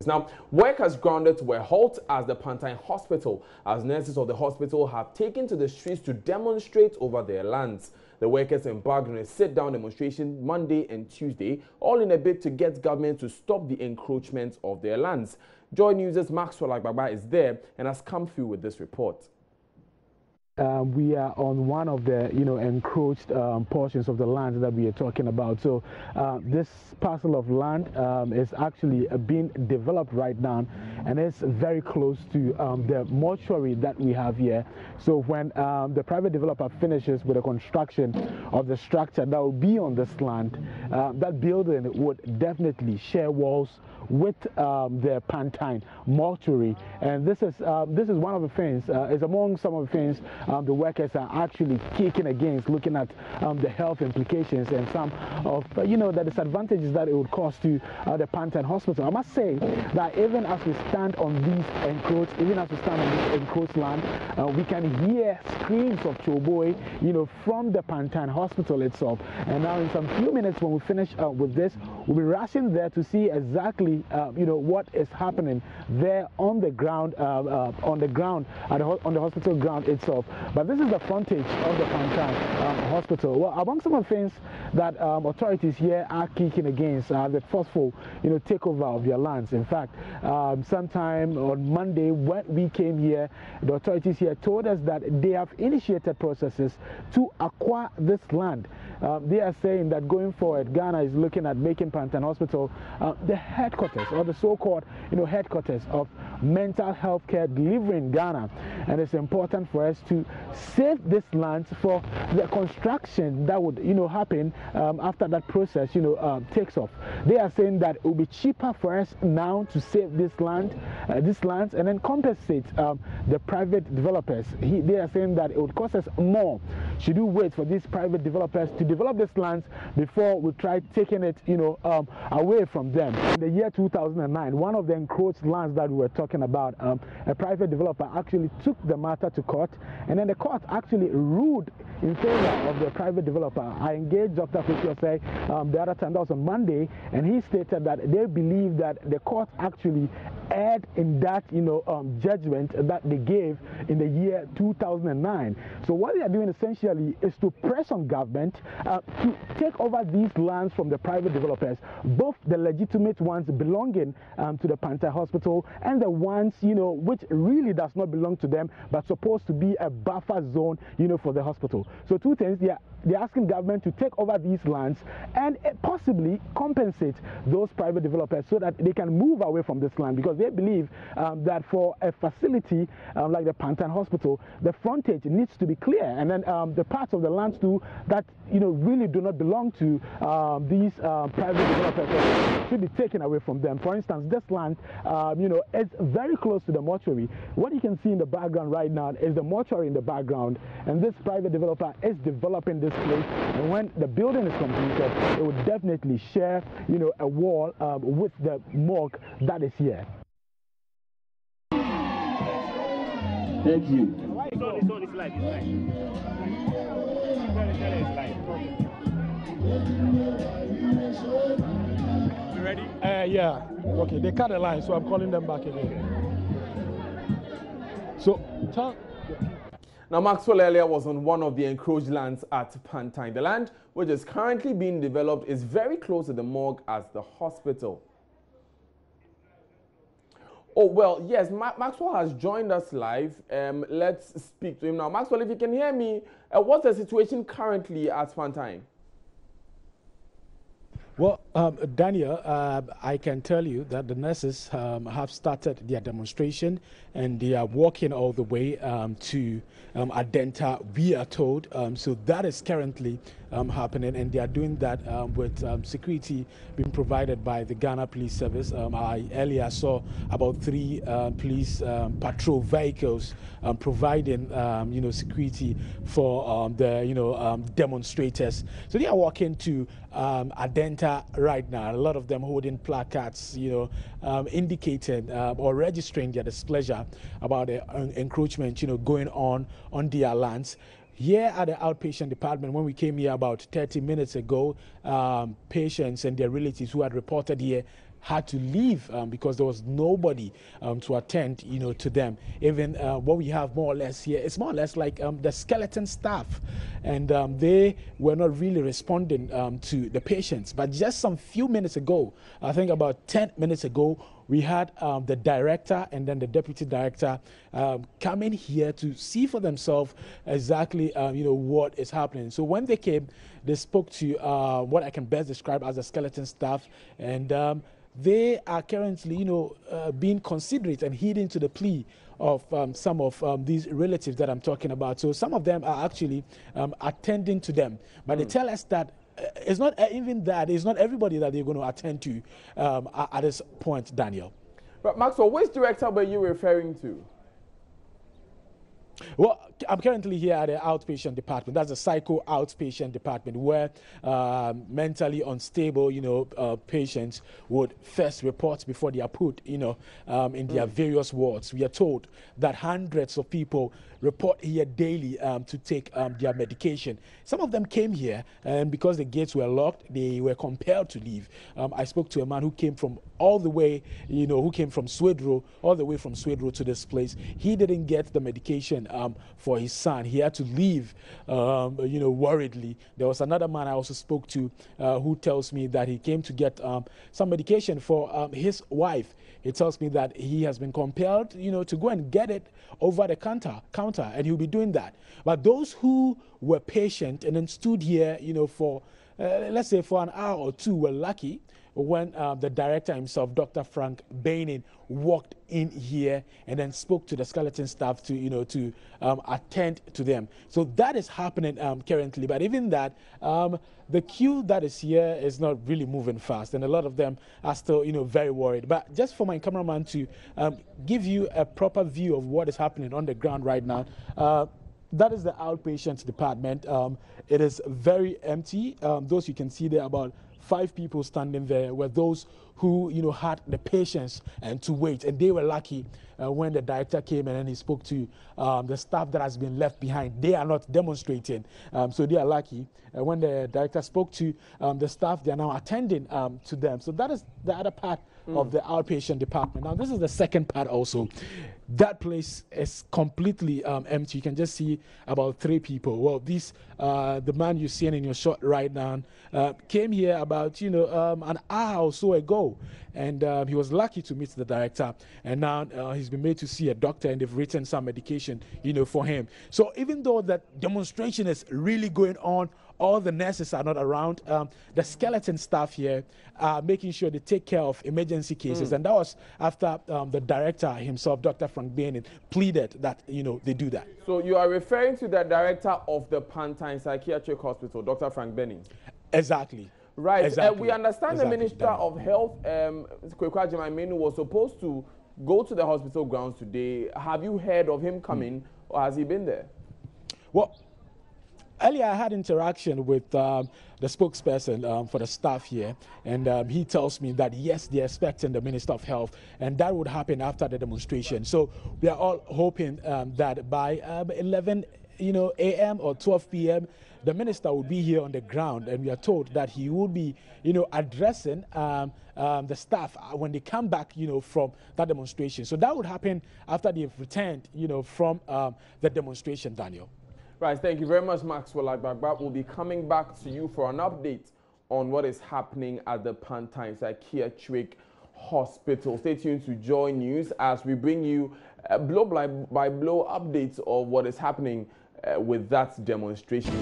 Now, workers grounded were halt at the Pantang hospital as nurses of the hospital have taken to the streets to demonstrate over their lands. The workers embarked on a sit-down demonstration Monday and Tuesday, all in a bid to get government to stop the encroachment of their lands. JoyNews' Maxwell Agbagba is there and has come through with this report. We are on one of the encroached portions of the land that we are talking about. So this parcel of land is actually being developed right now, and it's very close to the mortuary that we have here. So when the private developer finishes with the construction of the structure that will be on this land, that building would definitely share walls with the Pantang mortuary. And this is one of the things, is among some of the things the workers are actually kicking against, looking at the health implications and some of the disadvantages that it would cause to the Pantang hospital. I must say that even as we stand on these encroached, land, we can hear screams of choboy, from the Pantang hospital itself. And now in some few minutes when we finish with this, we'll be rushing there to see exactly what is happening there on the ground, on the hospital ground itself. But this is the frontage of the Pantang hospital. Well, among some of the things that authorities here are kicking against the forceful, takeover of their lands. In fact, sometime on Monday when we came here, the authorities here told us that they have initiated processes to acquire this land. They are saying that going forward, Ghana is looking at making Pantang Hospital the headquarters, or the so-called headquarters of mental health care delivery in Ghana. And it's important for us to save this land for the construction that would happen after that process takes off. They are saying that it will be cheaper for us now to save this land, and then compensate the private developers. They are saying that it would cost us more should we wait for these private developers to develop this land before we try taking it away from them. In the year 2009, one of the encroached lands that we were talking about, a private developer actually took the matter to court, and then the court actually ruled in favor of the private developer. I engaged Dr. Kusiosei the other time, that was on Monday, and he stated that they believe that the court actually erred in that judgment that they gave in the year 2009. So what they are doing essentially is to press on government to take over these lands from the private developers, both the legitimate ones belonging to the Pantang hospital and the ones which really does not belong to them but supposed to be a buffer zone for the hospital. So two things: they're asking government to take over these lands and possibly compensate those private developers so that they can move away from this land, because they believe that for a facility like the Pantang hospital, the frontage needs to be clear, and then the parts of the lands too that really do not belong to these private developers should be taken away from them. For instance, this land is very close to the mortuary. What you can see in the background right now is the mortuary in the background, and this private developer is developing this place, and when the building is completed, it will definitely share a wall with the morgue that is here. Thank you. It's live. You ready? Yeah. Okay, they cut the line, so I'm calling them back again. So, Now, Maxwell earlier was on one of the encroached lands at Pantang. The land, which is currently being developed, is very close to the morgue as the hospital. Oh, well, yes, Maxwell has joined us live. Let's speak to him now. Maxwell, if you can hear me, what's the situation currently at Pantang? Well, Daniel, I can tell you that the nurses have started their demonstration, and they are walking all the way to Adenta, we are told. So that is currently happening, and they are doing that with security being provided by the Ghana Police Service. I earlier saw about 3 police patrol vehicles providing security for the demonstrators. So they are walking to Adenta right now. A lot of them holding placards, indicating or registering their displeasure about the encroachment, going on their lands. Here at the outpatient department, when we came here about 30 minutes ago, patients and their relatives who had reported here had to leave because there was nobody to attend, to them. Even what we have more or less here, it's more or less like the skeleton staff, and they were not really responding to the patients. But just some few minutes ago, I think about 10 minutes ago, we had the director and then the deputy director come in here to see for themselves exactly, what is happening. So when they came, they spoke to what I can best describe as the skeleton staff, and they are currently, being considerate and heeding to the plea of some of these relatives that I'm talking about. So some of them are actually attending to them, but they tell us that it's not even that. It's not everybody that they're going to attend to at this point, Daniel. But Maxwell, which director were you referring to? Well, I'm currently here at the outpatient department. That's the psycho outpatient department where mentally unstable, patients would first report before they are put, in their various wards. We are told that hundreds of people report here daily to take their medication. Some of them came here, and because the gates were locked, they were compelled to leave. I spoke to a man who came from all the way, who came from Swedro, all the way from Swedro to this place. He didn't get the medication for his son. He had to leave, worriedly. There was another man I also spoke to who tells me that he came to get some medication for his wife. He tells me that he has been compelled, to go and get it over the counter, and he'll be doing that. But those who were patient and then stood here, for, let's say, for an hour or two were lucky when the director himself, Dr. Frank Baining, walked in here and then spoke to the skeleton staff to attend to them. So that is happening currently. But even that, the queue that is here is not really moving fast, and a lot of them are still, very worried. But just for my cameraman to give you a proper view of what is happening on the ground right now, that is the outpatient department. It is very empty. Those you can see there, about 5 people standing there, were those who had the patience and to wait, and they were lucky when the director came and then he spoke to the staff that has been left behind. They are not demonstrating, so they are lucky. When the director spoke to the staff, they are now attending to them. So that is the other part of the outpatient department. Now this is the second part also. That place is completely empty. You can just see about 3 people. Well, the man you're seeing in your shot right now came here about an hour or so ago, and he was lucky to meet the director, and now he's been made to see a doctor, and they've written some medication for him. So even though that demonstration is really going on, all the nurses are not around. The skeleton staff here are making sure they take care of emergency cases. And that was after the director himself, Dr. Frank Baining, pleaded that, they do that. So you are referring to the director of the Pantang Psychiatric Hospital, Dr. Frank Baining? Exactly. Right. Exactly. We understand the Minister of Health, Kwekwa Jemimenu, was supposed to go to the hospital grounds today. Have you heard of him coming, or has he been there? Well, earlier, I had interaction with the spokesperson for the staff here, and he tells me that, yes, they're expecting the Minister of Health, and that would happen after the demonstration. So we are all hoping that by 11 a.m. or 12 p.m., the minister will be here on the ground, and we are told that he will be, addressing the staff when they come back, from that demonstration. So that would happen after they've returned, from the demonstration, Daniel. Right, thank you very much, Maxwell Agbagba. We'll be coming back to you for an update on what is happening at the Pantang Psychiatric Hospital. Stay tuned to Joy News as we bring you blow-by-blow updates of what is happening with that demonstration.